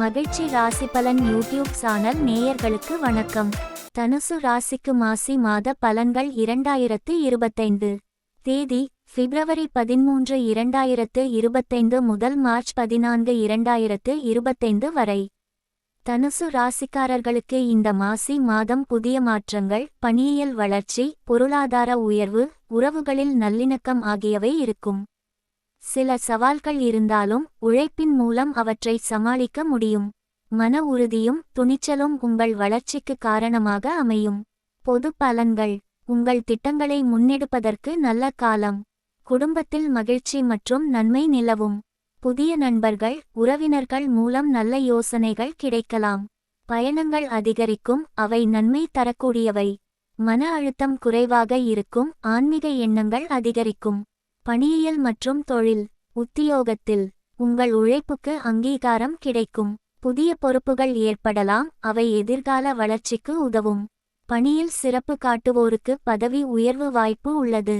மகிழ்ச்சி ராசி பலன் யூடியூப் சேனல் நேயர்களுக்கு வணக்கம். தனுசு ராசிக்கு மாசி மாத பலன்கள் 2025 தேதி பிப்ரவரி 13, 2025 முதல் மார்ச் 14, 2025 வரை. தனுசு ராசிக்காரர்களுக்கு இந்த மாசி மாதம் புதிய மாற்றங்கள், பணியியல் வளர்ச்சி, பொருளாதார உயர்வு, உறவுகளில் நல்லிணக்கம் ஆகியவை இருக்கும். சில சவால்கள் இருந்தாலும் உழைப்பின் மூலம் அவற்றை சமாளிக்க முடியும். மன உறுதியும் துணிச்சலும் உங்கள் வளர்ச்சிக்கு காரணமாக அமையும். பொது பலன்கள்: உங்கள் திட்டங்களை முன்னெடுப்பதற்கு நல்ல காலம். குடும்பத்தில் மகிழ்ச்சி மற்றும் நன்மை நிலவும். புதிய நண்பர்கள், உறவினர்கள் மூலம் நல்ல யோசனைகள் கிடைக்கலாம். பயணங்கள் அதிகரிக்கும், அவை நன்மை தரக்கூடியவை. மன அழுத்தம் குறைவாக இருக்கும், ஆன்மீக எண்ணங்கள் அதிகரிக்கும். பணியியல் மற்றும் தொழில், உத்தியோகத்தில் உங்கள் உழைப்புக்கு அங்கீகாரம் கிடைக்கும். புதிய பொறுப்புகள் ஏற்படலாம், அவை எதிர்கால வளர்ச்சிக்கு உதவும். பணியில் சிறப்பு காட்டுவோருக்கு பதவி உயர்வு வாய்ப்பு உள்ளது.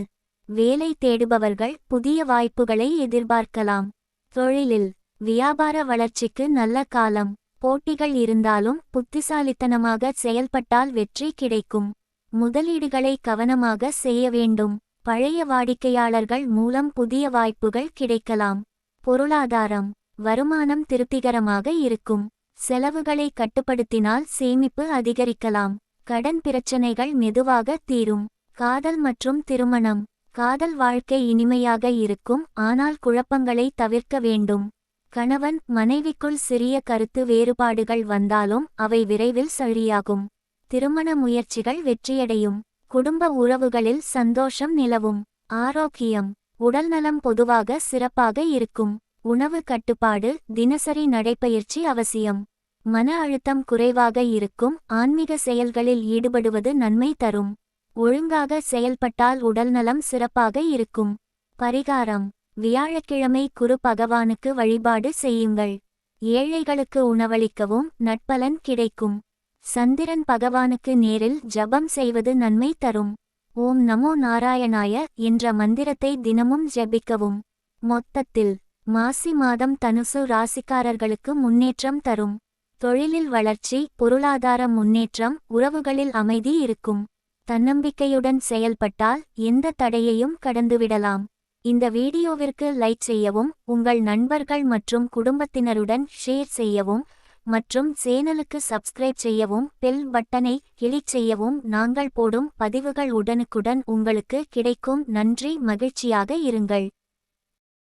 வேலை தேடுபவர்கள் புதிய வாய்ப்புகளை எதிர்பார்க்கலாம். தொழிலில் வியாபார வளர்ச்சிக்கு நல்ல காலம். போட்டிகள் இருந்தாலும் புத்திசாலித்தனமாக செயல்பட்டால் வெற்றி கிடைக்கும். முதலீடுகளை கவனமாக செய்ய வேண்டும். பழைய வாடிக்கையாளர்கள் மூலம் புதிய வாய்ப்புகள் கிடைக்கலாம். பொருளாதாரம் வருமானம் திருப்திகரமாக இருக்கும். செலவுகளை கட்டுப்படுத்தினால் சேமிப்பு அதிகரிக்கலாம். கடன் பிரச்சனைகள் மெதுவாக தீரும். காதல் மற்றும் திருமணம். காதல் வாழ்க்கை இனிமையாக இருக்கும், ஆனால் குழப்பங்களை தவிர்க்க வேண்டும். கணவன் மனைவிக்குள் சிறிய கருத்து வேறுபாடுகள் வந்தாலும் அவை விரைவில் சரியாகும். திருமண முயற்சிகள் வெற்றியடையும். குடும்ப உறவுகளில் சந்தோஷம் நிலவும். ஆரோக்கியம் உடல்நலம் பொதுவாக சிறப்பாக இருக்கும். உணவு கட்டுப்பாடு, தினசரி நடைப்பயிற்சி அவசியம். மன அழுத்தம் குறைவாக இருக்கும், ஆன்மீக செயல்களில் ஈடுபடுவது நன்மை தரும். ஒழுங்காக செயல்பட்டால் உடல்நலம் சிறப்பாக இருக்கும். பரிகாரம்: வியாழக்கிழமை குரு பகவானுக்கு வழிபாடு செய்யுங்கள். ஏழைகளுக்கு உணவளிக்கவும் நற்பலன் கிடைக்கும். சந்திரன் பகவானுக்கு நேரில் ஜபம் செய்வது நன்மை தரும். ஓம் நமோ நாராயணாய என்ற மந்திரத்தை தினமும் ஜபிக்கவும். மொத்தத்தில் மாசி மாதம் தனுசு ராசிக்காரர்களுக்கு முன்னேற்றம் தரும். தொழிலில் வளர்ச்சி, பொருளாதார முன்னேற்றம், உறவுகளில் அமைதி இருக்கும். தன்னம்பிக்கையுடன் செயல்பட்டால் எந்த தடையையும் கடந்துவிடலாம். இந்த வீடியோவிற்கு லைக் செய்யவும், உங்கள் நண்பர்கள் மற்றும் குடும்பத்தினருடன் ஷேர் செய்யவும் மற்றும் சேனலுக்கு சப்ஸ்கிரைப் செய்யவும், பெல் பட்டனை கிளிக் செய்யவும். நாங்கள் போடும் பதிவுகள் உடனுக்குடன் உங்களுக்கு கிடைக்கும். நன்றி. மகிழ்ச்சியாக இருங்கள்.